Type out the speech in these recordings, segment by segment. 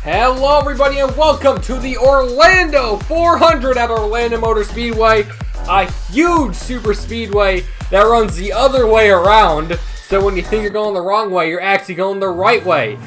Hello everybody and welcome to the Orlando 400 at Orlando Motor Speedway, a huge super speedway that runs the other way around, so when you think you're going the wrong way, you're actually going the right way.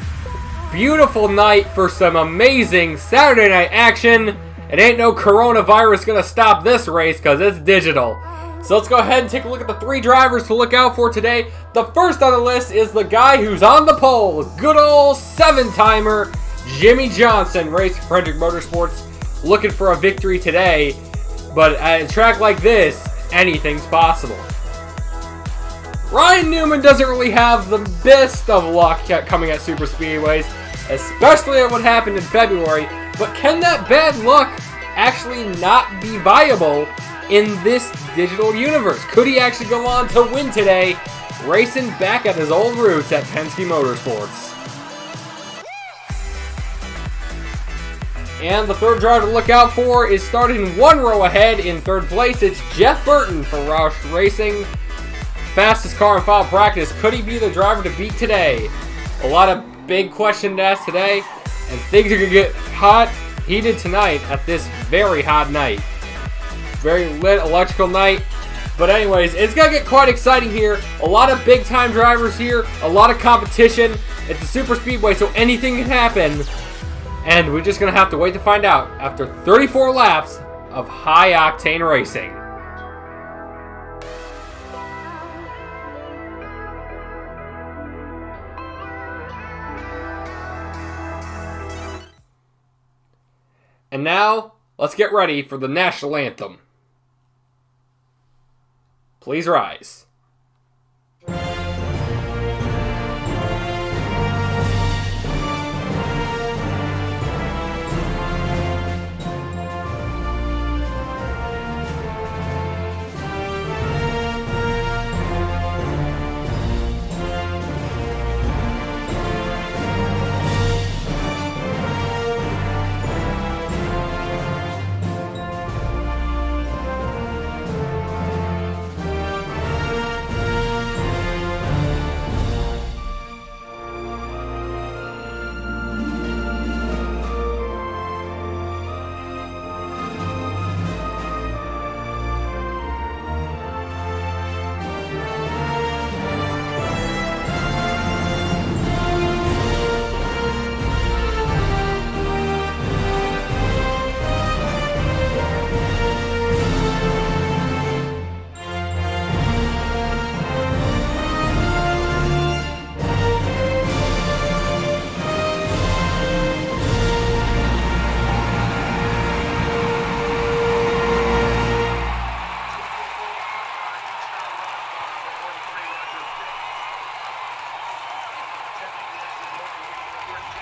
Beautiful night for some amazing Saturday night action. It ain't no coronavirus gonna stop this race because it's digital. So let's go ahead and take a look at the three drivers to look out for today. The first on the list is the guy who's on the pole, good old seven-timer Jimmie Johnson, racing Frederick Motorsports, looking for a victory today. But at a track like this, anything's possible. Ryan Newman doesn't really have the best of luck coming at super speedways, especially at what happened in February. But can that bad luck actually not be viable in this digital universe? Could he actually go on to win today, racing back at his old roots at Penske Motorsports? And the third driver to look out for is starting one row ahead in third place. It's Jeff Burton for Roush Racing. Fastest car in final practice. Could he be the driver to beat today? A lot of big questions to ask today, and things are going to get hot, heated tonight at this very hot night. Very lit, electrical night. But anyways, it's going to get quite exciting here. A lot of big time drivers here, a lot of competition. It's a super speedway, so anything can happen. And we're just going to have to wait to find out after 34 laps of high-octane racing. And now, let's get ready for the national anthem. Please rise.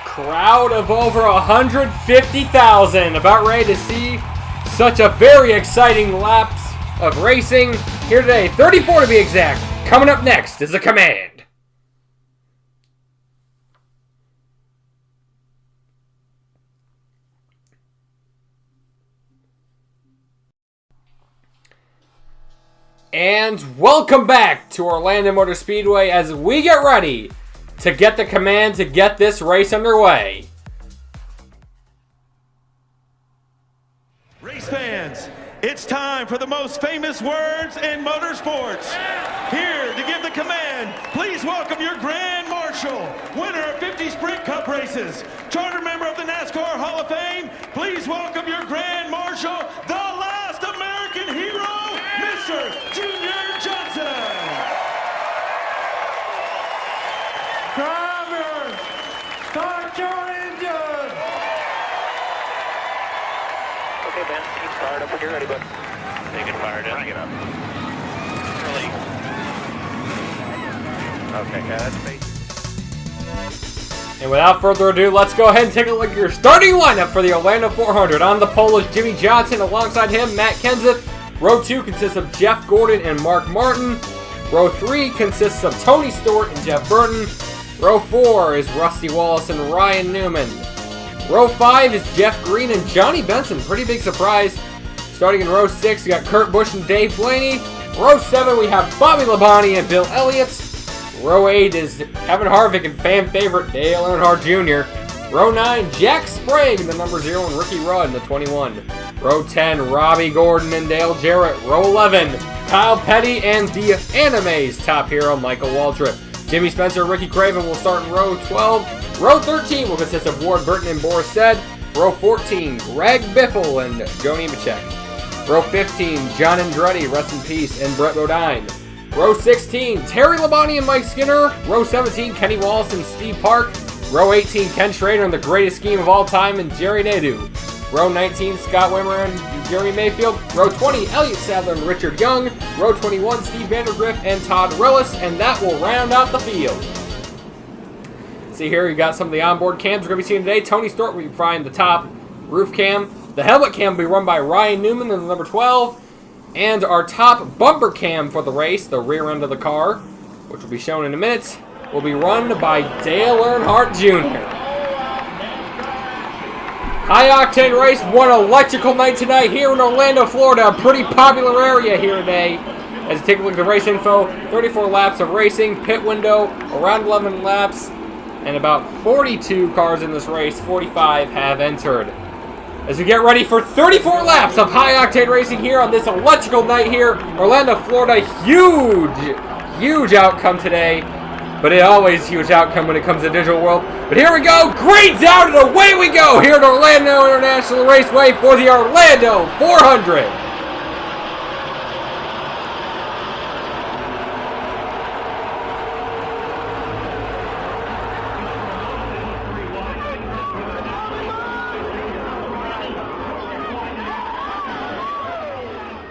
Crowd of over 150,000, about ready to see such a very exciting laps of racing here today. 34 to be exact. Coming up next is the command. And welcome back to Orlando Motor Speedway as we get ready to get the command to get this race underway. Race fans, it's time for the most famous words in motorsports. Here to give the command, please welcome your Grand Marshal, winner of 50 Sprint Cup races, charter member of the NASCAR Hall of Fame. Please welcome your Grand Marshal, the last American hero, Mr. Junior Johnson. Drivers, start your engine! Okay, Ben, you can fire it up when you're ready, bud. They can fire it in. Bring it up. Really? Okay, yeah, that's basic. And without further ado, let's go ahead and take a look at your starting lineup for the Orlando 400. On the pole is Jimmie Johnson. Alongside him, Matt Kenseth. Row 2 consists of Jeff Gordon and Mark Martin. Row 3 consists of Tony Stewart and Jeff Burton. Row 4 is Rusty Wallace and Ryan Newman. Row 5 is Jeff Green and Johnny Benson. Pretty big surprise. Starting in row 6, we got Kurt Busch and Dave Blaney. Row 7, we have Bobby Labonte and Bill Elliott. Row 8 is Kevin Harvick and fan favorite Dale Earnhardt Jr. Row 9, Jack Sprague in the number 0 and Ricky Rudd in the 21. Row 10, Robbie Gordon and Dale Jarrett. Row 11, Kyle Petty and the Anime's top hero, Michael Waltrip. Jimmy Spencer and Ricky Craven will start in row 12. Row 13 will consist of Ward Burton and Boris Said. Row 14, Greg Biffle and Joni Nemechek. Row 15, John Andretti, rest in peace, and Brett Bodine. Row 16, Terry Labonte and Mike Skinner. Row 17, Kenny Wallace and Steve Park. Row 18, Ken Schrader and the greatest scheme of all time, and Jerry Nadeau. Row 19, Scott Wimmer and Jeremy Mayfield. Row 20, Elliott Sadler and Richard Young. Row 21, Steve Vandergriff and Todd Rillis, and that will round out the field. See here, you got some of the onboard cams we're going to be seeing today. Tony Stewart will be flying the top roof cam. The helmet cam will be run by Ryan Newman in the number 12. And our top bumper cam for the race, the rear end of the car, which will be shown in a minute, will be run by Dale Earnhardt Jr. High octane race, one electrical night tonight here in Orlando, Florida. A pretty popular area here today. As you take a look at the race info, 34 laps of racing, pit window, around 11 laps, and about 42 cars in this race, 45 have entered. As we get ready for 34 laps of high octane racing here on this electrical night here, Orlando, Florida. Huge outcome today. But it always huge outcome when it comes to digital world. But here we go, green's out and away we go here at Orlando International Raceway for the Orlando 400.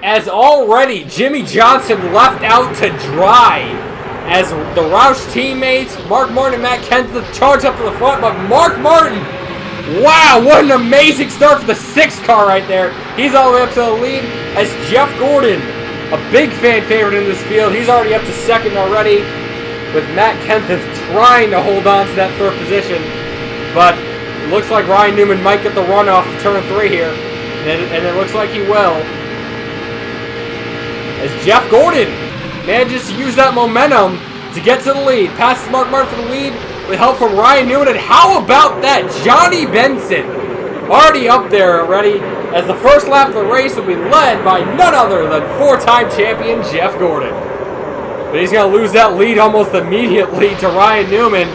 As already Jimmy Johnson left out to dry. As the Roush teammates, Mark Martin and Matt Kenseth charge up to the front, but Mark Martin, wow, what an amazing start for the 6 car right there. He's all the way up to the lead as Jeff Gordon, a big fan favorite in this field. He's already up to 2nd already, with Matt Kenseth trying to hold on to that 3rd position. But it looks like Ryan Newman might get the run off of turn 3 here, and it looks like he will. As Jeff Gordon manages to use that momentum to get to the lead. Passes Mark Martin for the lead with help from Ryan Newman. And how about that? Johnny Benson already up there already, as the first lap of the race will be led by none other than 4-time champion Jeff Gordon. But he's going to lose that lead almost immediately to Ryan Newman.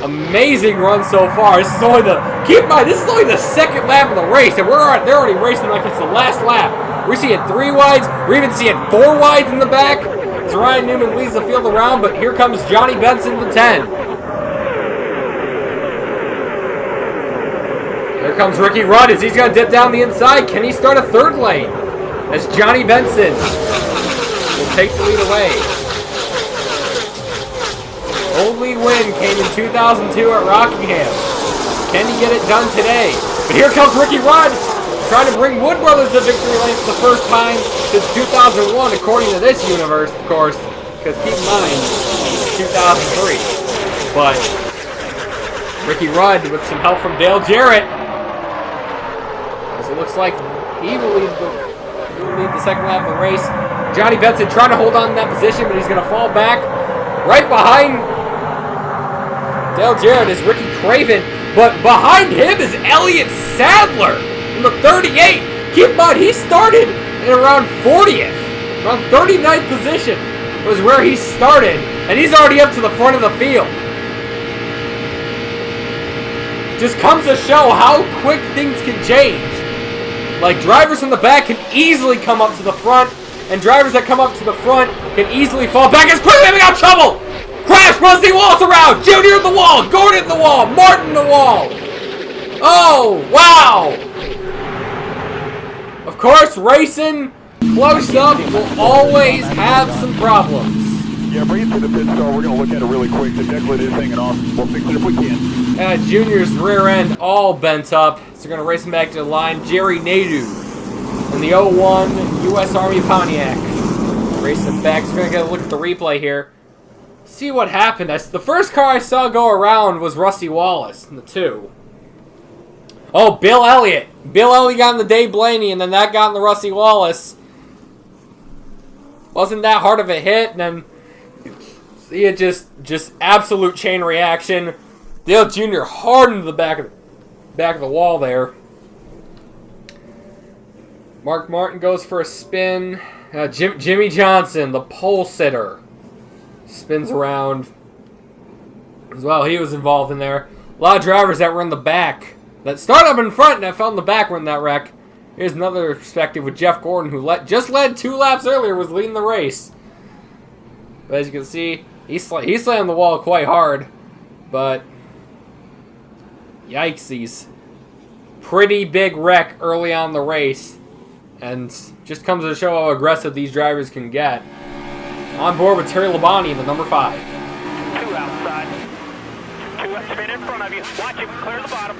Amazing run so far. This is only keep in mind, this is only the 2nd lap of the race, and they're already racing like it's the last lap. We're seeing 3 wides. We're even seeing 4 wides in the back as Ryan Newman leads the field around, but here comes Johnny Benson to 10. Here comes Ricky Rudd as he's going to dip down the inside. Can he start a 3rd lane? As Johnny Benson will take the lead away. Only win came in 2002 at Rockingham. Can he get it done today? But here comes Ricky Rudd, trying to bring Wood Brothers to victory lane for the first time since 2001, according to this universe, of course, because keep in mind, it's 2003. But Ricky Rudd, with some help from Dale Jarrett, as it looks like he will lead the 2nd lap of the race. Johnny Benson trying to hold on to that position, but he's going to fall back. Right behind Dale Jarrett is Ricky Craven, but behind him is Elliott Sadler in the 38. Keep in mind, he started in around 40th. Around 39th position was where he started, and he's already up to the front of the field. Just comes to show how quick things can change. Like, drivers from the back can easily come up to the front, and drivers that come up to the front can easily fall back. As quickly we got trouble! Crash, Rusty Wallace around! Junior in the wall! Gordon in the wall! Martin in the wall! Oh, wow! Of course, racing close up will always have some problems. Yeah, bring it to the pit stop. We're going to look at it really quick. The Declan is hanging off. We'll fix it if we can. Junior's rear end all bent up. So we're going to race him back to the line. Jerry Nadeau in the 01 U.S. Army Pontiac. Racing back. So we're going to get a look at the replay here. See what happened. The first car I saw go around was Rusty Wallace in the 2. Oh, Bill Elliott. Bill Elliott got in the Dave Blaney, and then that got in the Rusty Wallace. Wasn't that hard of a hit, and then see it just absolute chain reaction. Dale Jr. hard into the back of the wall there. Mark Martin goes for a spin. Jimmy Johnson, the pole sitter, spins around as well. He was involved in there. A lot of drivers that were in the back, that started up in front and that fell in the back were in that wreck. Here's another perspective with Jeff Gordon, who just led 2 laps earlier, was leading the race. But as you can see, he slammed the wall quite hard. But yikesies. Pretty big wreck early on in the race. And just comes to show how aggressive these drivers can get. On board with Terry Labonte, the number 5. 2 outside. 2 spin in front of you. Watch him clear the bottom.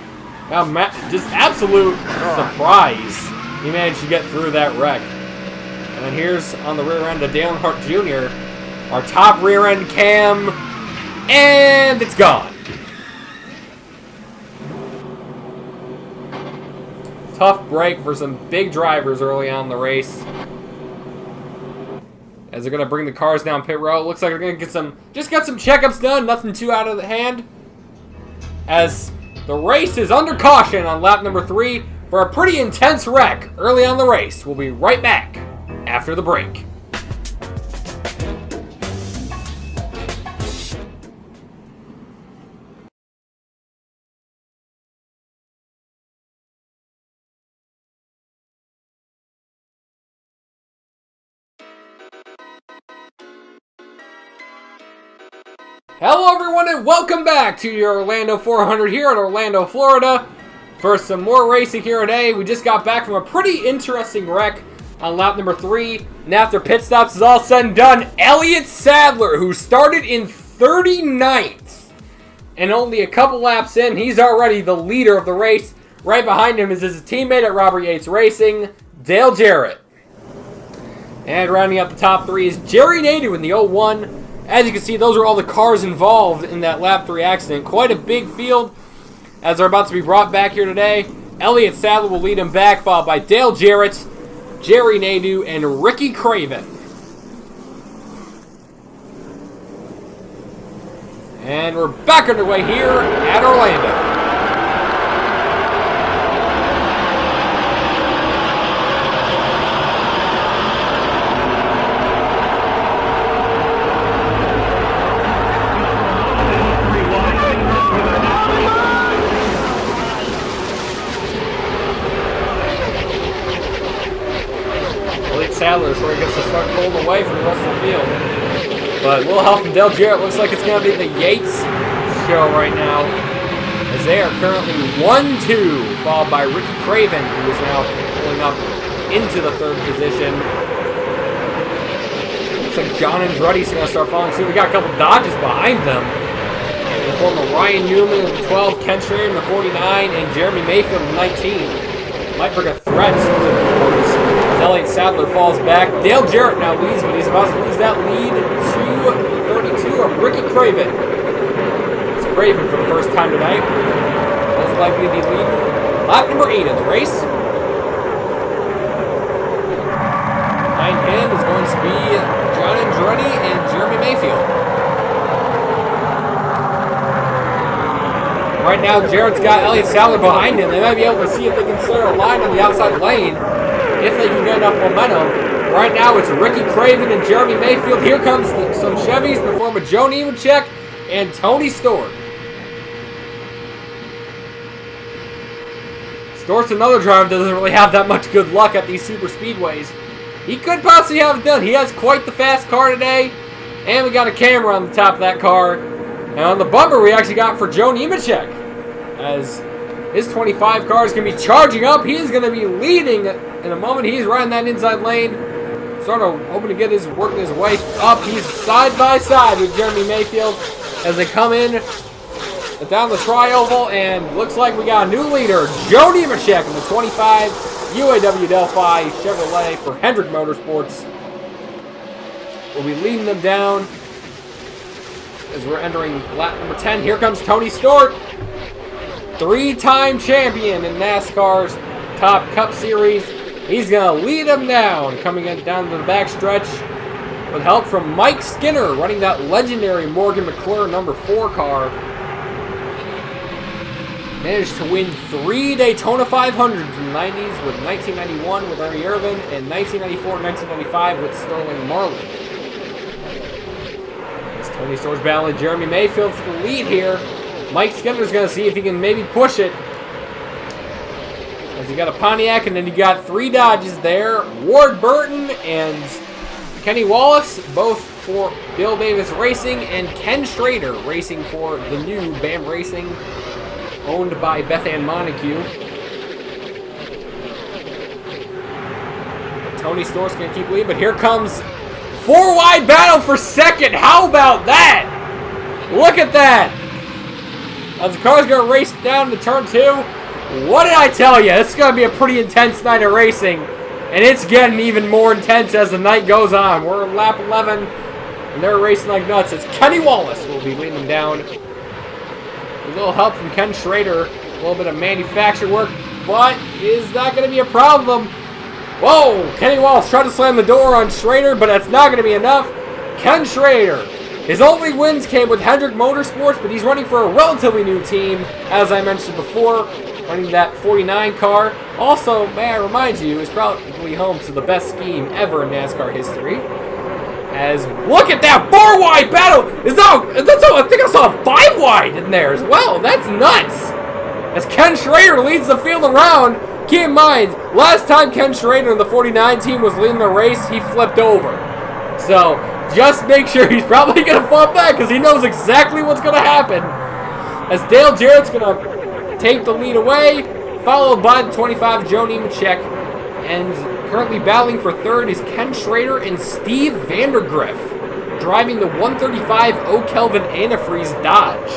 Now, just absolute surprise. He managed to get through that wreck. And then here's on the rear end of Dale Earnhardt Jr. Our top rear end cam. And it's gone. Tough break for some big drivers early on in the race. As they're going to bring the cars down pit road. Looks like they're going to get some checkups done. Nothing too out of the hand. As the race is under caution on lap number 3 for a pretty intense wreck early on the race. We'll be right back after the break. Hello everyone and welcome back to your Orlando 400 here in Orlando, Florida. For some more racing here today. We just got back from a pretty interesting wreck on lap number 3. And after pit stops is all said and done, Elliott Sadler, who started in 39th, and only a couple laps in, he's already the leader of the race. Right behind him is his teammate at Robert Yates Racing, Dale Jarrett. And rounding out the top 3 is Jerry Nadeau in the 01. As you can see, those are all the cars involved in that lap 3 accident. Quite a big field as they're about to be brought back here today. Elliott Sadler will lead him back, followed by Dale Jarrett, Jerry Nadeau, and Ricky Craven. And we're back underway here at Orlando. Sadler, so he gets to start pulling away from the rest of the field. But Will Huff and Dale Jarrett looks like it's going to be the Yates show right now, as they are currently 1-2, followed by Ricky Craven, who is now pulling up into the 3rd position. Looks like John Andretti's going to start following suit. We got a couple Dodges behind them. The former Ryan Newman in the 12, Ken Schrader in the 49, and Jeremy Mayfield in the 19. Might bring a threat to the boards. Elliott Sadler falls back. Dale Jarrett now leads, but he's about to lose that lead to 32 of Ricky Craven. It's Craven for the first time tonight. Most likely to be leading lap number 8 of the race. Behind him is going to be John Andretti and Jeremy Mayfield. Right now, Jarrett's got Elliott Sadler behind him. They might be able to see if they can clear a line on the outside lane. If they can get enough momentum. Right now it's Ricky Craven and Jeremy Mayfield. Here comes some Chevys in the form of Joe Nemechek and Tony Stewart. Stewart's another driver that doesn't really have that much good luck at these super speedways. He could possibly have it done. He has quite the fast car today. And we got a camera on the top of that car. And on the bumper we actually got for Joe Nemechek, as his 25 car is going to be charging up. He's going to be leading in a moment. He's riding that inside lane. Sort of hoping to get working his way up. He's side by side with Jeremy Mayfield as they come in down the tri-oval. And looks like we got a new leader, Joe Nemechek in the 25 UAW Delphi Chevrolet for Hendrick Motorsports. We'll be leading them down as we're entering lap number 10. Here comes Tony Stewart. 3-time champion in NASCAR's Top Cup Series. He's going to lead them down, coming in down to the backstretch with help from Mike Skinner, running that legendary Morgan McClure number 4 car. managed to win 3 Daytona 500s in the 90s, with 1991 with Ernie Irvan and 1994 and 1995 with Sterling Marlin. As Tony Storrs battling Jeremy Mayfield for the lead here, Mike Skinner's going to see if he can maybe push it. As you got a Pontiac, and then you got 3 Dodges there. Ward Burton and Kenny Wallace, both for Bill Davis Racing, and Ken Schrader racing for the new BAM Racing, owned by Beth Ann Montague. Tony Storrs going to keep leading, but here comes 4-wide battle for second. How about that? Look at that. As the car's going to race down to turn 2. What did I tell you? It's going to be a pretty intense night of racing. And it's getting even more intense as the night goes on. We're on lap 11, and they're racing like nuts. It's Kenny Wallace will be leading them down. A little help from Ken Schrader. A little bit of manufacturer work, but is that going to be a problem? Whoa! Kenny Wallace tried to slam the door on Schrader, but that's not going to be enough. Ken Schrader. His only wins came with Hendrick Motorsports, but he's running for a relatively new team, as I mentioned before, running that 49 car. Also, may I remind you, is probably home to the best scheme ever in NASCAR history. As, look at that 4-wide battle! I think I saw a 5-wide in there as well. That's nuts! As Ken Schrader leads the field around, keep in mind, last time Ken Schrader in the 49 team was leading the race, he flipped over. So, just make sure he's probably going to flip back because he knows exactly what's going to happen. As Dale Jarrett's going to take the lead away, followed by the 25 Joe Nemechek, and currently battling for third is Ken Schrader and Steve Vandergriff, driving the 135 O'Kelvin Antifreeze Dodge.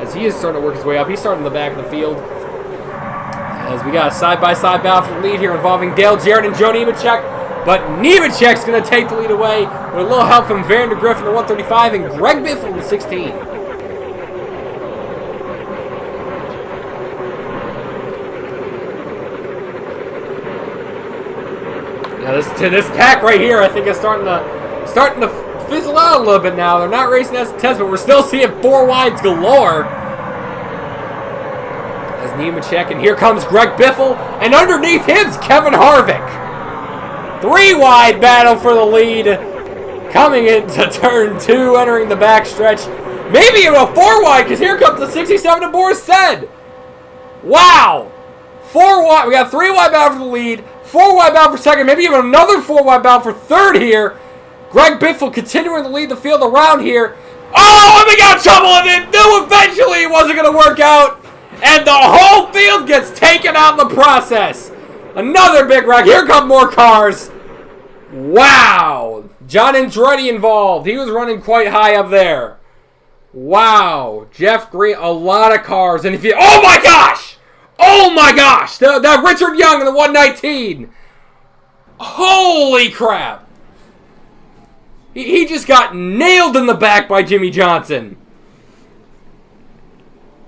As he is starting to work his way up, he's starting in the back of the field. As we got a side-by-side battle for the lead here involving Dale Jarrett and Joe Nemechek, but Nemechek's going to take the lead away with a little help from Vandergriff in the 135 and Greg Biffle in the 16. Now this pack right here, I think is starting to fizzle out a little bit now. They're not racing as a test, but we're still seeing 4 wides galore. As Nemechek, and here comes Greg Biffle, and underneath him's Kevin Harvick. 3-wide battle for the lead, coming into turn 2, entering the backstretch. Maybe even a 4-wide, because here comes the 67 to Boris Said. Wow! 4-wide, we got 3-wide battle for the lead, 4-wide battle for second, maybe even another 4-wide battle for third here. Greg Biffle continuing to lead the field around here. Oh, and we got trouble, and it knew eventually it wasn't going to work out. And the whole field gets taken out in the process. Another big wreck. Here come more cars. Wow. John Andretti involved. He was running quite high up there. Wow. Jeff Green, a lot of cars. And if you, oh my gosh. Oh my gosh. That Richard Young in the 119. Holy crap. He just got nailed in the back by Jimmy Johnson.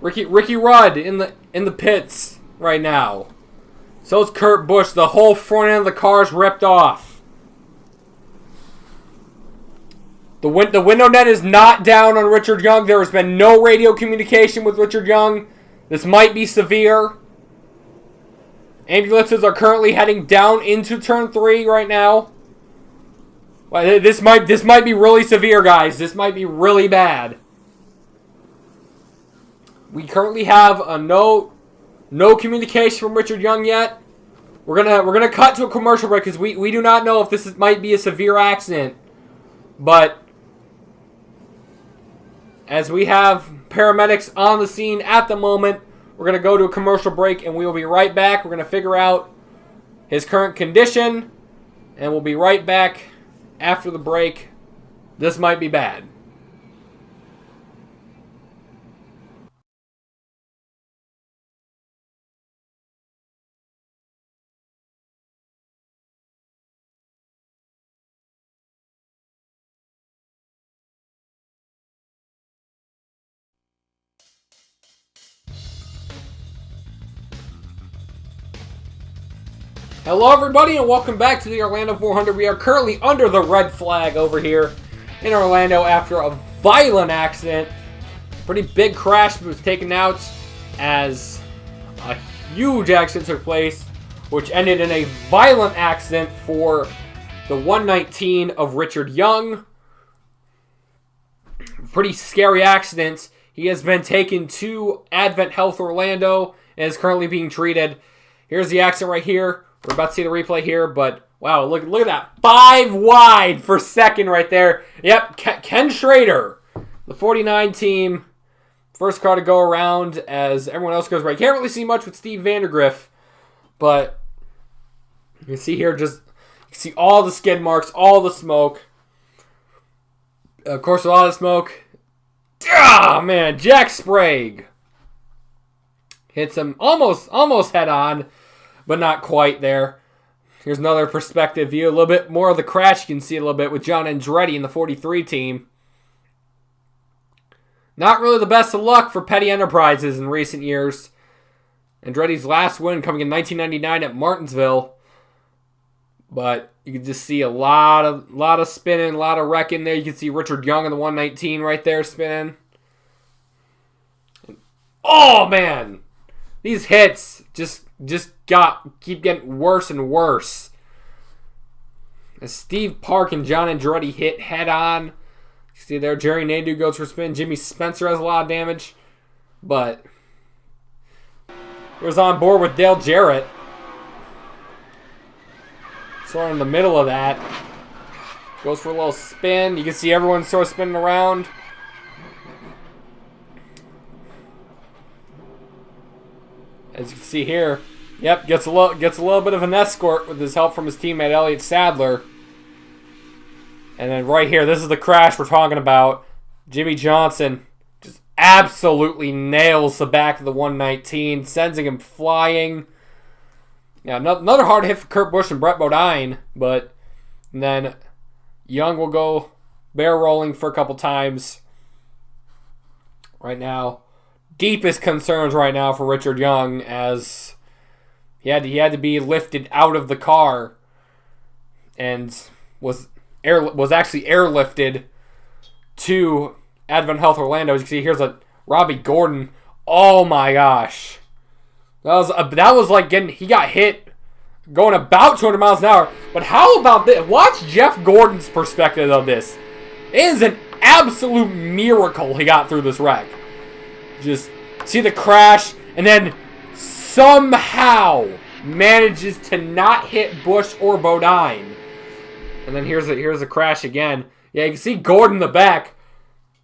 Ricky Rudd in the pits right now. So is Kurt Busch. The whole front end of the car's ripped off. The window net is not down on Richard Young. There has been no radio communication with Richard Young. This might be severe. Ambulances are currently heading down into turn 3 right now. This might be really severe, guys. This might be really bad. We currently have a no communication from Richard Young yet. We're gonna cut to a commercial break because we do not know if this might be a severe accident. But as we have paramedics on the scene at the moment, we're gonna go to a commercial break and we will be right back. We're gonna figure out his current condition, and we'll be right back after the break. This might be bad. Hello everybody and welcome back to the Orlando 400. We are currently under the red flag over here in Orlando after a violent accident. Pretty big crash was taken out as a huge accident took place, which ended in a violent accident for the 119 of Richard Young. Pretty scary accident. He has been taken to Advent Health Orlando and is currently being treated. Here's the accident right here. We're about to see the replay here, but wow, look at that. 5 wide for second right there. Yep, Ken Schrader, the 49 team. First car to go around as everyone else goes right. You can't really see much with Steve Vandergriff, but you can see here you can see all the skid marks, all the smoke. Of course, a lot of smoke. Ah, man, Jack Sprague hits him almost head on, but not quite there. Here's another perspective view. A little bit more of the crash you can see a little bit with John Andretti in the 43 team. Not really the best of luck for Petty Enterprises in recent years. Andretti's last win coming in 1999 at Martinsville. But you can just see a lot of spinning, a lot of wrecking there. You can see Richard Young in the 119 right there spinning. Oh, man. These hits just keep getting worse and worse. As Steve Park and John Andretti hit head on. You see there, Jerry Nadeau goes for a spin. Jimmy Spencer has a lot of damage. But he was on board with Dale Jarrett. Sort of in the middle of that. Goes for a little spin. You can see everyone sort of spinning around. As you can see here. Yep, gets a little bit of an escort with his help from his teammate Elliott Sadler. And then right here, this is the crash we're talking about. Jimmy Johnson just absolutely nails the back of the 119, sending him flying. Yeah, another hard hit for Kurt Busch and Brett Bodine, but then Young will go bear rolling for a couple times. Right now, deepest concerns right now for Richard Young, as he had to be lifted out of the car and was actually airlifted to Advent Health Orlando. As you can see, here's a Robbie Gordon. Oh my gosh. That was like he got hit going about 200 miles an hour. But how about this? Watch Jeff Gordon's perspective of this. It is an absolute miracle he got through this wreck. Just see the crash and then somehow manages to not hit Busch or Bodine. And then here's a crash again. Yeah, you can see Gordon in the back.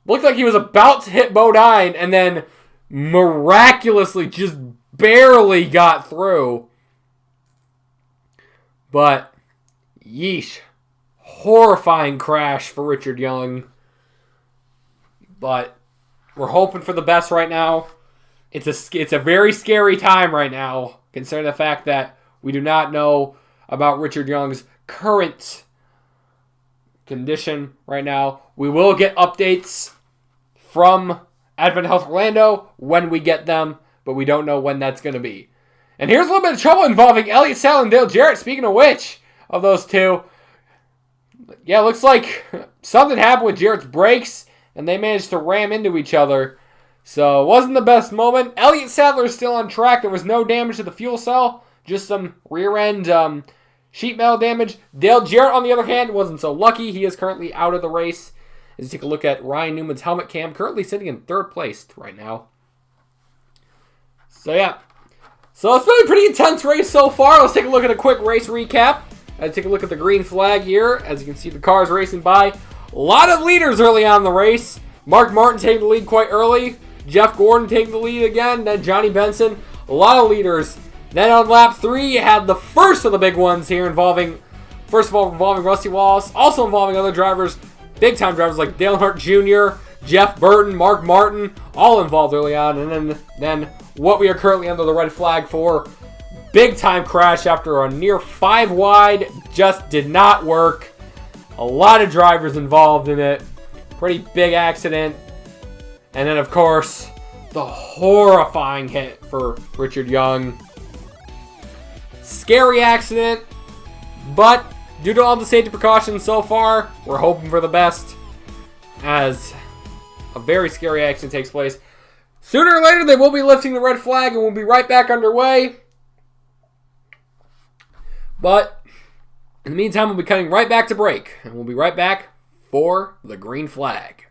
Looked like he was about to hit Bodine and then miraculously just barely got through. But, yeesh. Horrifying crash for Richard Young. But we're hoping for the best right now. It's a very scary time right now, considering the fact that we do not know about Richard Young's current condition right now. We will get updates from Advent Health Orlando when we get them, but we don't know when that's going to be. And here's a little bit of trouble involving Elliott Sadler and Dale Jarrett. Speaking of which, of those two, yeah, looks like something happened with Jarrett's brakes, and they managed to ram into each other. So it wasn't the best moment. Elliott Sadler is still on track. There was no damage to the fuel cell, just some rear end sheet metal damage. Dale Jarrett, on the other hand, wasn't so lucky. He is currently out of the race. As you take a look at Ryan Newman's helmet cam, currently sitting in third place right now. So yeah. So it's been a pretty intense race so far. Let's take a look at a quick race recap. Let's take a look at the green flag here. As you can see, the cars racing by. A lot of leaders early on in the race. Mark Martin taking the lead quite early. Jeff Gordon taking the lead again. Then Johnny Benson. A lot of leaders. Then on lap 3, you had the first of the big ones here involving Rusty Wallace. Also involving other drivers. Big-time drivers like Dale Earnhardt Jr., Jeff Burton, Mark Martin. All involved early on. And then what we are currently under the red flag for. Big-time crash after a near 5 wide. Just did not work. A lot of drivers involved in it. Pretty big accident. And then, of course, the horrifying hit for Richard Young. Scary accident, but due to all the safety precautions so far, we're hoping for the best as a very scary accident takes place. Sooner or later, they will be lifting the red flag, and we'll be right back underway. But in the meantime, we'll be cutting right back to break, and we'll be right back for the green flag.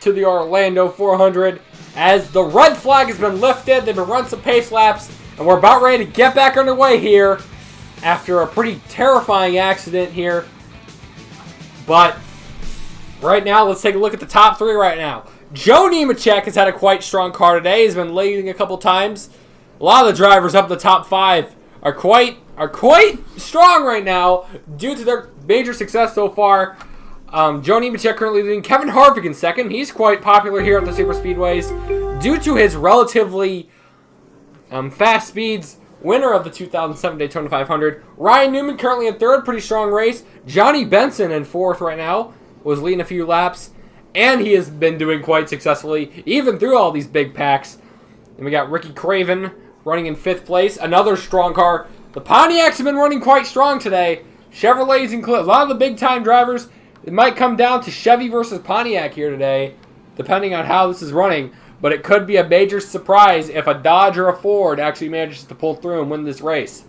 To the Orlando 400 as the red flag has been lifted. They've been running some pace laps, and we're about ready to get back underway here after a pretty terrifying accident here. But right now, let's take a look at the top three right now. Joe Nemechek has had a quite strong car today. He's been leading a couple times. A lot of the drivers up in the top five are quite strong right now due to their major success so far. Joe Nemechek currently leading. Kevin Harvick in second. He's quite popular here at the super speedways due to his relatively fast speeds. Winner of the 2007 Daytona 500. Ryan Newman currently in third. Pretty strong race. Johnny Benson in fourth right now. Was leading a few laps. And he has been doing quite successfully even through all these big packs. And we got Ricky Craven running in fifth place. Another strong car. The Pontiacs have been running quite strong today. Chevrolets include a lot of the big time drivers. It might come down to Chevy versus Pontiac here today, depending on how this is running. But it could be a major surprise if a Dodge or a Ford actually manages to pull through and win this race.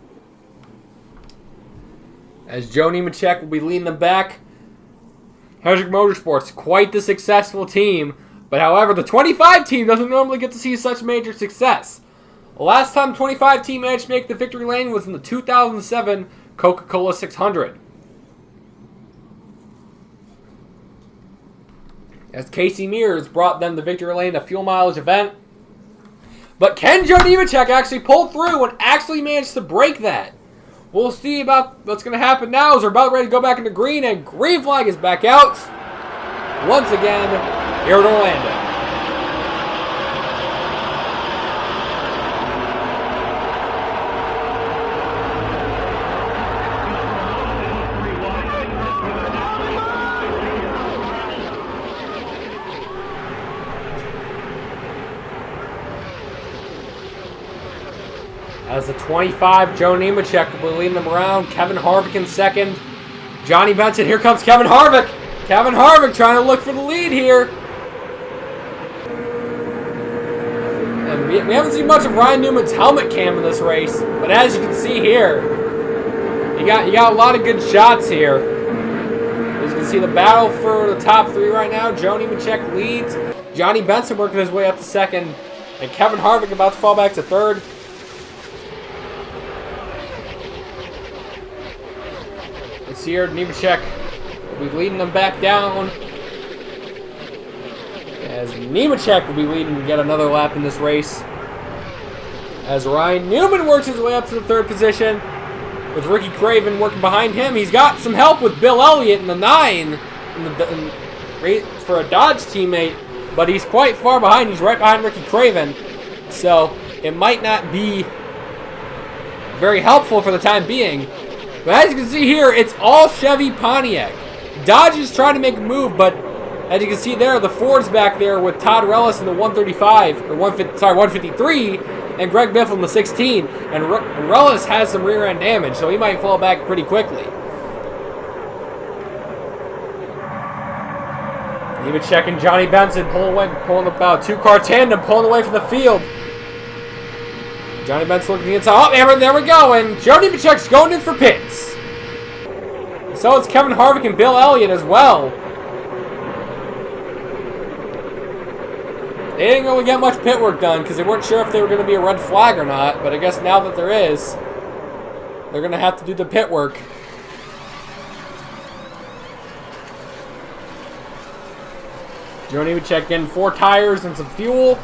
As Joe Nemechek will be leading them back. Hendrick Motorsports, quite the successful team. But however, the 25 team doesn't normally get to see such major success. The last time 25 team managed to make the victory lane was in the 2007 Coca-Cola 600. As Casey Mears brought them the victory lane, a fuel mileage event. But can Joe Nemechek actually pull through and actually manage to break that? We'll see about what's going to happen now as we're about ready to go back into green, and green flag is back out once again here in Orlando. As the 25, Joe Nemechek will be leading them around. Kevin Harvick in second. Johnny Benson, here comes Kevin Harvick. Kevin Harvick trying to look for the lead here. And we haven't seen much of Ryan Newman's helmet cam in this race. But as you can see here, you got a lot of good shots here. As you can see, the battle for the top three right now. Joe Nemechek leads. Johnny Benson working his way up to second. And Kevin Harvick about to fall back to third. This year, Nemechek will be leading them back down. As Nemechek will be leading yet another lap in this race. As Ryan Newman works his way up to the third position. With Ricky Craven working behind him. He's got some help with Bill Elliott in the 9 for a Dodge teammate. But he's quite far behind. He's right behind Ricky Craven. So it might not be very helpful for the time being. But as you can see here, it's all Chevy Pontiac. Dodge is trying to make a move, but as you can see there, the Ford's back there with Todd Rellis in the 135, or 153, and Greg Biffle in the 16. And Rellis has some rear end damage, so he might fall back pretty quickly. Nemechek and Johnny Benson pulling about two-car tandem, pulling away from the field. Johnny Benson looking inside. Oh, there we go. And Joe Nemechek's going in for pits. So it's Kevin Harvick and Bill Elliott as well. They didn't really get much pit work done because they weren't sure if they were going to be a red flag or not. But I guess now that there is, they're going to have to do the pit work. Joe Nemechek getting 4 tires and some fuel.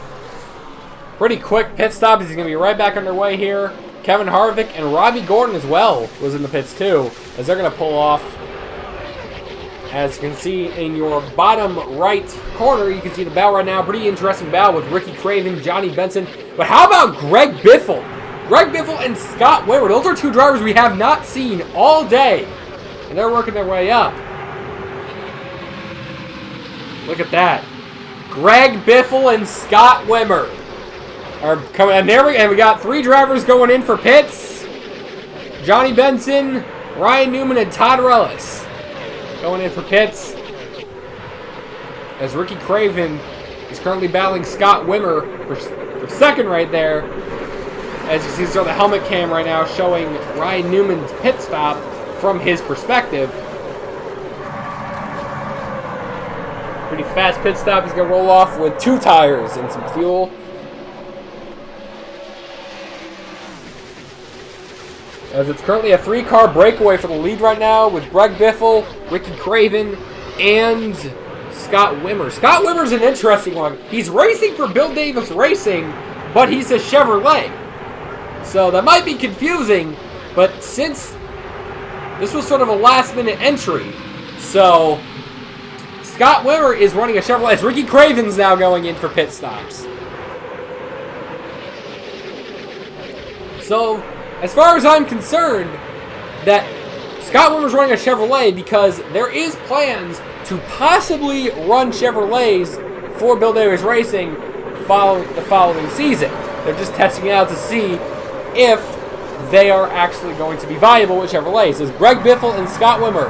Pretty quick pit stop. He's going to be right back underway here. Kevin Harvick and Robbie Gordon as well was in the pits too, as they're going to pull off. As you can see in your bottom right corner, you can see the battle right now. Pretty interesting battle with Ricky Craven, Johnny Benson. But how about Greg Biffle? Greg Biffle and Scott Wimmer. Those are two drivers we have not seen all day. And they're working their way up. Look at that. Greg Biffle and Scott Wimmer are coming. And there we got 3 drivers going in for pits. Johnny Benson, Ryan Newman, and Todd Rellis going in for pits. As Ricky Craven is currently battling Scott Wimmer for second right there. As you see, this is the helmet cam right now showing Ryan Newman's pit stop from his perspective. Pretty fast pit stop. He's going to roll off with 2 tires and some fuel. As it's currently a 3-car breakaway for the lead right now with Greg Biffle, Ricky Craven, and Scott Wimmer. Scott Wimmer's an interesting one. He's racing for Bill Davis Racing, but he's a Chevrolet. So that might be confusing, but since this was sort of a last-minute entry, so Scott Wimmer is running a Chevrolet. As Ricky Craven's now going in for pit stops. So, as far as I'm concerned, that Scott Wimmer's running a Chevrolet because there is plans to possibly run Chevrolets for Bill Davis Racing the following season. They're just testing it out to see if they are actually going to be viable with Chevrolets. As Greg Biffle and Scott Wimmer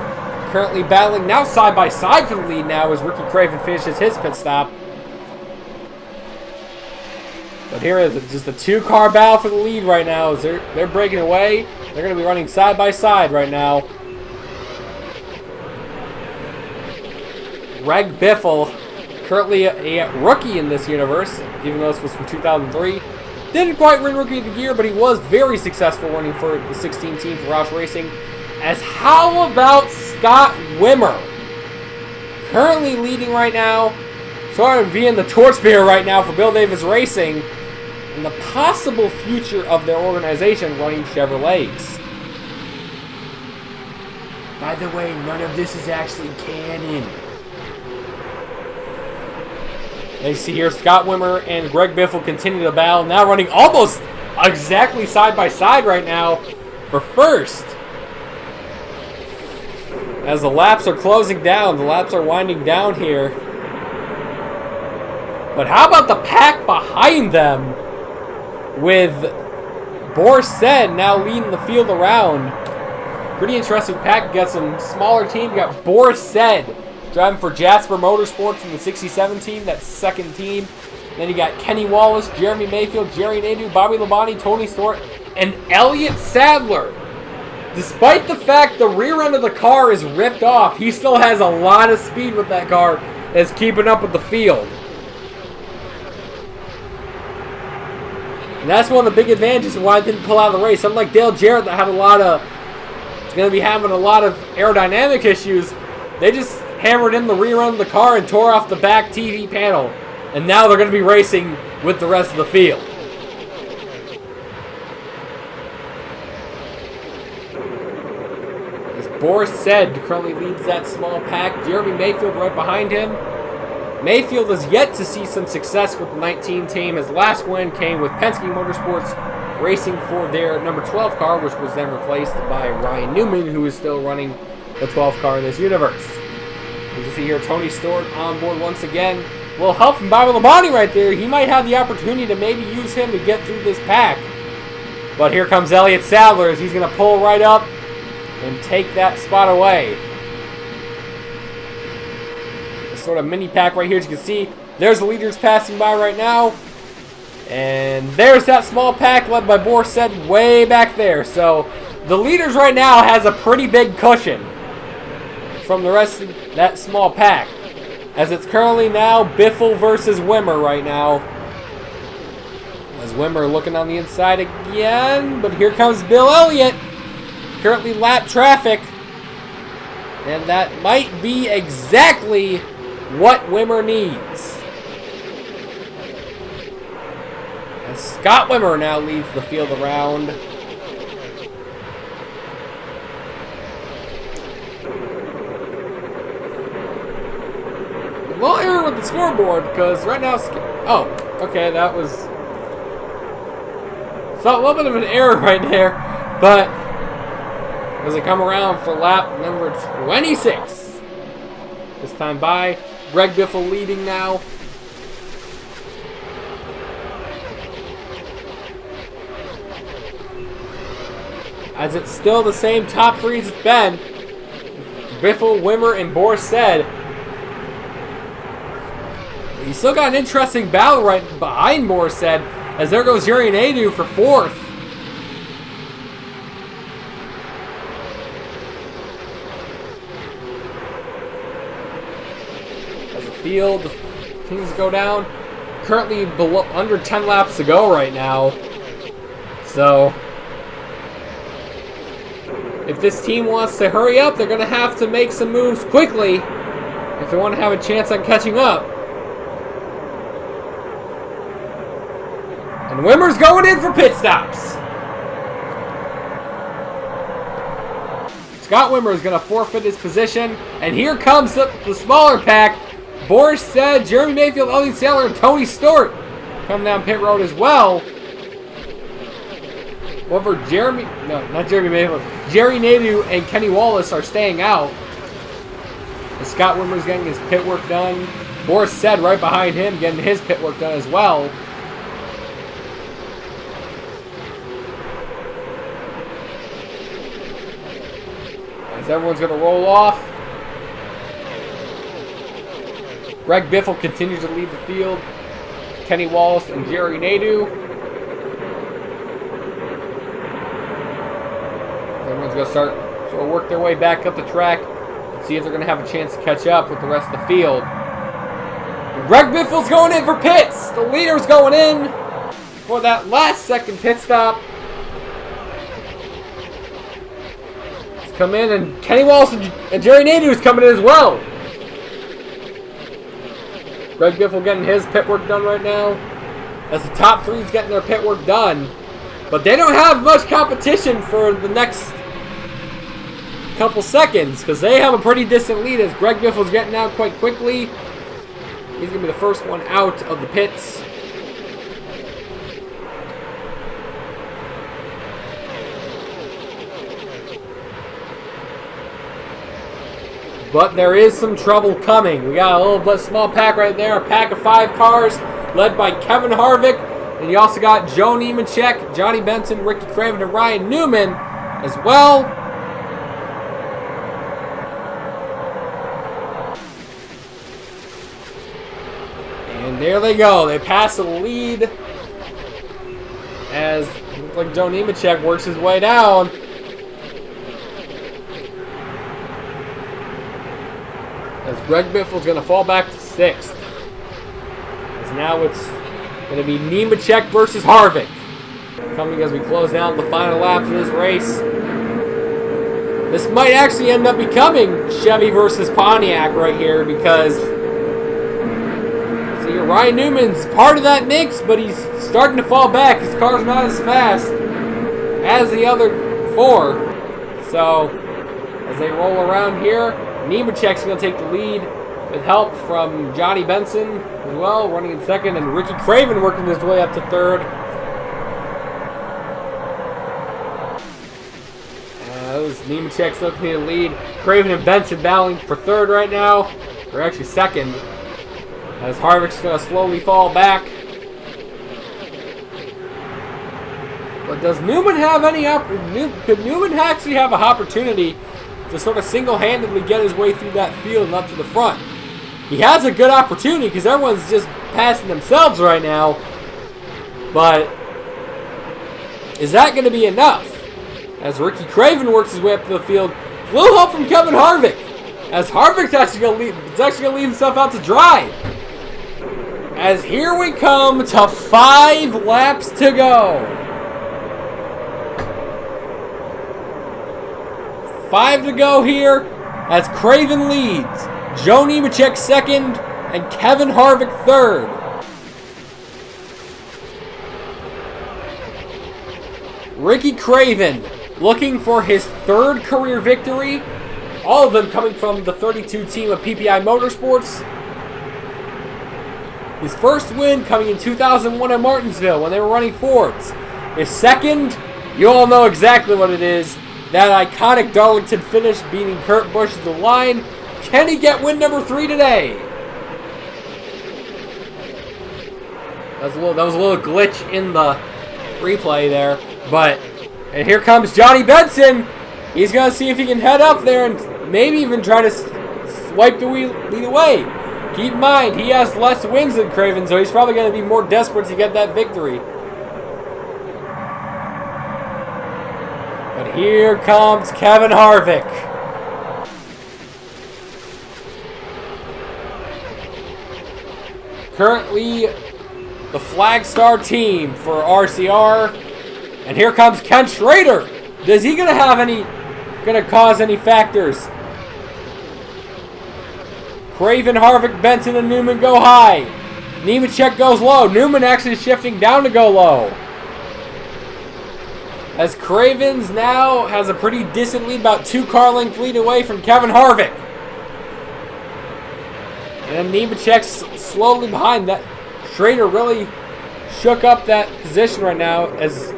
currently battling now side by side for the lead now as Ricky Craven finishes his pit stop. But here is just a 2-car battle for the lead right now. As they're breaking away. They're going to be running side by side right now. Greg Biffle, currently a rookie in this universe, even though this was from 2003. Didn't quite win Rookie of the Year, but he was very successful running for the 16 team for Roush Racing. As how about Scott Wimmer? Currently leading right now, sort of being the torchbearer right now for Bill Davis Racing and the possible future of their organization running Chevrolets. By the way, none of this is actually canon. And you see here Scott Wimmer and Greg Biffle continue to battle, now running almost exactly side by side right now for first. As the laps are closing down, the laps are winding down here. But how about the pack behind them with Borsen now leading the field around? Pretty interesting pack. You got some smaller team. You got Borsen driving for Jasper Motorsports in the 67 team, that second team. Then you got Kenny Wallace, Jeremy Mayfield, Jerry Nadeau, Bobby Labonte, Tony Stewart, and Elliott Sadler. Despite the fact the rear end of the car is ripped off, he still has a lot of speed with that car that's keeping up with the field. And that's one of the big advantages of why I didn't pull out of the race. Unlike Dale Jarrett that had is going to be having a lot of aerodynamic issues, they just hammered in the rear end of the car and tore off the back TV panel. And now they're going to be racing with the rest of the field. As Boris said, currently leads that small pack. Jeremy Mayfield right behind him. Mayfield has yet to see some success with the 19 team. His last win came with Penske Motorsports racing for their number 12 car, which was then replaced by Ryan Newman, who is still running the 12th car in this universe. You can see here Tony Stewart on board once again. A little help from Bobby Labonte right there. He might have the opportunity to maybe use him to get through this pack. But here comes Elliott Sadler as he's going to pull right up and take that spot away. This sort of mini pack right here, as you can see. There's the leaders passing by right now. And there's that small pack led by Borset way back there. So the leaders right now has a pretty big cushion from the rest of that small pack. As it's currently now Biffle versus Wimmer right now. As Wimmer looking on the inside again. But here comes Bill Elliott. Currently lap traffic. And that might be exactly what Wimmer needs. As Scott Wimmer now leads the field around. little error with the scoreboard because right now, oh, okay, that was so a little bit of an error right there, but as they come around for lap number 26, this time by Greg Biffle leading now. As it's still the same top three as it's been. Biffle, Wimmer, and Borsted. He's still got an interesting battle right behind Borsted, as there goes Jerry Nadeau for fourth. As the field continues to go down, currently below under 10 laps to go right now. So if this team wants to hurry up, they're going to have to make some moves quickly if they want to have a chance on catching up. And Wimmer's going in for pit stops. Scott Wimmer is going to forfeit his position. And here comes the smaller pack. Borsted, Jeremy Mayfield, Elliott Saylor, and Tony Stewart coming down pit road as well. However, Jerry Nadeau and Kenny Wallace are staying out. And Scott Wimmer's getting his pit work done. Borsted right behind him getting his pit work done as well. As everyone's going to roll off. Greg Biffle continues to lead the field. Kenny Wallace and Jerry Nadeau. Everyone's going to start sort of work their way back up the track and see if they're going to have a chance to catch up with the rest of the field. And Greg Biffle's going in for pits. The leader's going in for that last second pit stop. He's come in, and Kenny Wallace and Jerry Nadeau is coming in as well. Greg Biffle getting his pit work done right now as the top three is getting their pit work done. But they don't have much competition for the next couple seconds because they have a pretty distant lead as Greg Biffle's getting out quite quickly. He's going to be the first one out of the pits. But there is some trouble coming. We got a little bit small pack right there, a pack of 5 cars led by Kevin Harvick. And you also got Joe Nemechek, Johnny Benson, Ricky Craven, and Ryan Newman as well. And there they go. They pass the lead as it looks like Joe Nemechek works his way down. As Greg Biffle's going to fall back to 6th. As now it's going to be Nemechek versus Harvick. Coming as we close down the final lap of this race. This might actually end up becoming Chevy versus Pontiac right here because see, Ryan Newman's part of that mix, but he's starting to fall back. His car's not as fast as the other 4. So as they roll around here, Nemechek's going to take the lead with help from Johnny Benson as well, running in 2nd, and Ricky Craven working his way up to 3rd. Nemechek's looking to lead. Craven and Benson battling for 3rd right now. Or actually 2nd. As Harvick's going to slowly fall back. But does Newman have any could Newman actually have an opportunity to sort of single-handedly get his way through that field and up to the front? He has a good opportunity because everyone's just passing themselves right now. But is that going to be enough? As Ricky Craven works his way up to the field, a little help from Kevin Harvick. As Harvick's actually going to leave himself out to dry. As here we come to 5 laps to go. 5 to go here as Craven leads. Joe Nemechek 2nd and Kevin Harvick 3rd. Ricky Craven looking for his 3rd career victory. All of them coming from the 32 team of PPI Motorsports. His first win coming in 2001 at Martinsville when they were running Fords. His second, you all know exactly what it is. That iconic Darlington finish beating Kurt Busch at the line. Can he get win number 3 today? That was a little glitch in the replay there. And here comes Johnny Benson. He's going to see if he can head up there and maybe even try to swipe the lead away. Keep in mind, he has less wins than Craven, so he's probably going to be more desperate to get that victory. But here comes Kevin Harvick. Currently the Flagstar team for RCR. And here comes Ken Schrader. Is he going to cause any factors? Craven, Harvick, Benson, and Newman go high. Nemechek goes low. Newman actually shifting down to go low. As Cravens now has a pretty decent lead, about 2 car length lead away from Kevin Harvick. And Nemechek's slowly behind that. Schrader really shook up that position right now as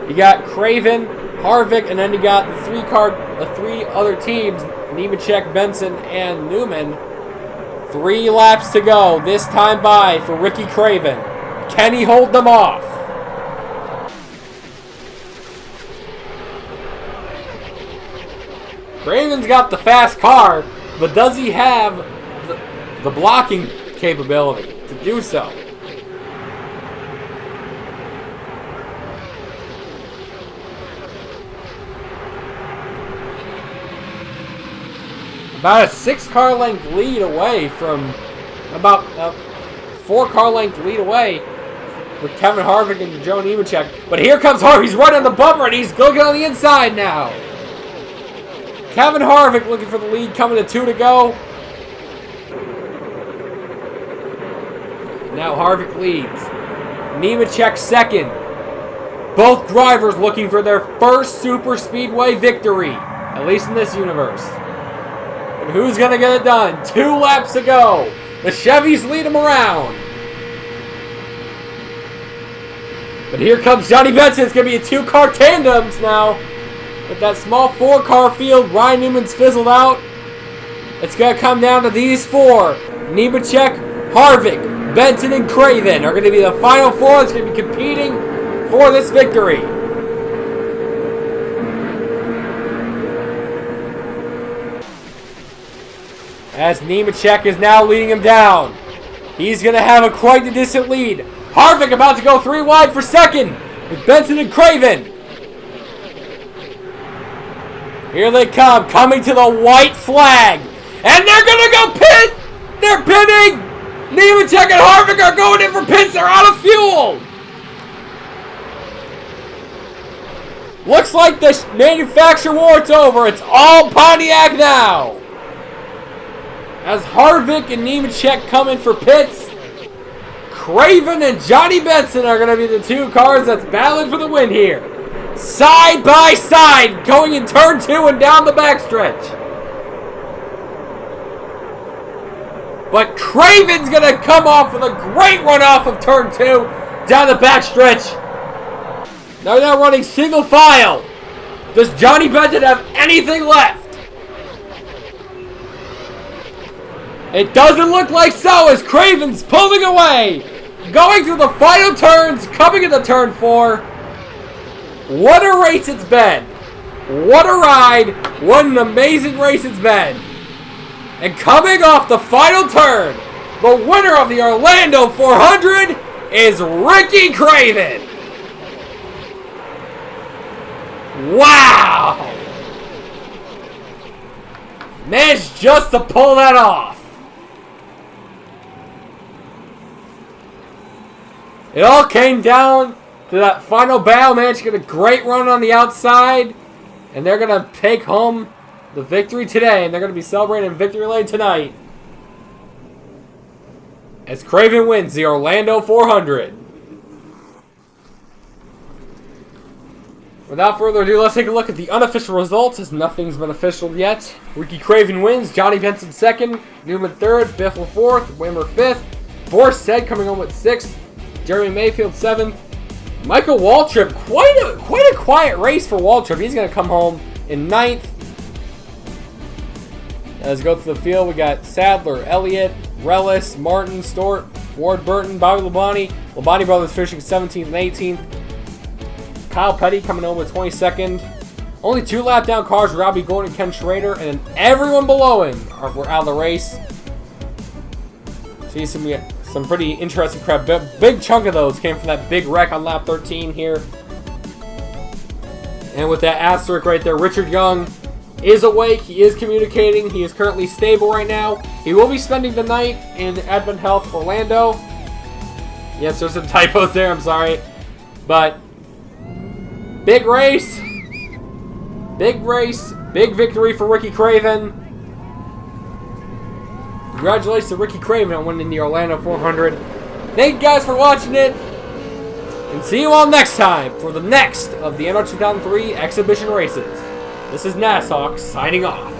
you got Craven, Harvick, and then you got the 3 other teams, Nemechek, Benson, and Newman. 3 laps to go, this time by for Ricky Craven. Can he hold them off? Craven's got the fast car, but does he have the blocking capability to do so? About a 6 car length lead away from about 4 car length lead away with Kevin Harvick and Joe Nemechek. But here comes Harvick. He's right on the bumper and he's looking on the inside now. Kevin Harvick looking for the lead, coming to 2 to go. Now Harvick leads. Nemechek second. Both drivers looking for their first super speedway victory, at least in this universe. And who's going to get it done? 2 laps to go. The Chevys lead them around. But here comes Johnny Benson. It's going to be a 2-car tandems now. With that small 4-car field, Ryan Newman's fizzled out. It's going to come down to these 4. Nemechek, Harvick, Benson, and Craven are going to be the final 4 that's going to be competing for this victory. As Nemechek is now leading him down. He's going to have quite a distant lead. Harvick about to go 3 wide for second with Benson and Craven. Here they come, coming to the white flag. And they're going to go pit! They're pitting! Nemechek and Harvick are going in for pits. They're out of fuel! Looks like the manufacturer war's over. It's all Pontiac now. As Harvick and Nemechek come in for pits, Craven and Johnny Benson are going to be the 2 cars that's battling for the win here. Side by side, going in turn 2 and down the backstretch. But Craven's going to come off with a great run off of turn 2 down the backstretch. They're now running single file. Does Johnny Benson have anything left? It doesn't look like so as Craven's pulling away. Going through the final turns, coming into turn 4. What a race it's been. What a ride. What an amazing race it's been. And coming off the final turn, the winner of the Orlando 400 is Ricky Craven. Wow. Managed just to pull that off. It all came down to that final battle. Managed to get a great run on the outside. And they're going to take home the victory today. And they're going to be celebrating victory lane tonight. As Craven wins the Orlando 400. Without further ado, let's take a look at the unofficial results, as nothing's been official yet. Ricky Craven wins, Johnny Benson second, Newman third, Biffle fourth, Wimmer fifth, Forsett coming home with 6th. Jeremy Mayfield 7th. Michael Waltrip, quite a quiet race for Waltrip. He's going to come home in 9th. Let's go through the field. We got Sadler, Elliott, Rellis, Martin, Stort, Ward Burton, Bobby Labonte. Labonte brothers finishing 17th and 18th. Kyle Petty coming home with 22nd. Only 2 lap down cars, Robbie Gordon and Ken Schrader, and then everyone below him were out of the race. See some pretty interesting crap. Big chunk of those came from that big wreck on lap 13 here. And with that asterisk right there, Richard Young is awake. He is communicating. He is currently stable right now. He will be spending the night in Advent Health, Orlando. Yes, there's some typos there. I'm sorry. But big race. Big race. Big victory for Ricky Craven. Congratulations to Ricky Craven on winning the Orlando 400. Thank you guys for watching it. And see you all next time for the next of the NR2003 exhibition races. This is Nasshawk signing off.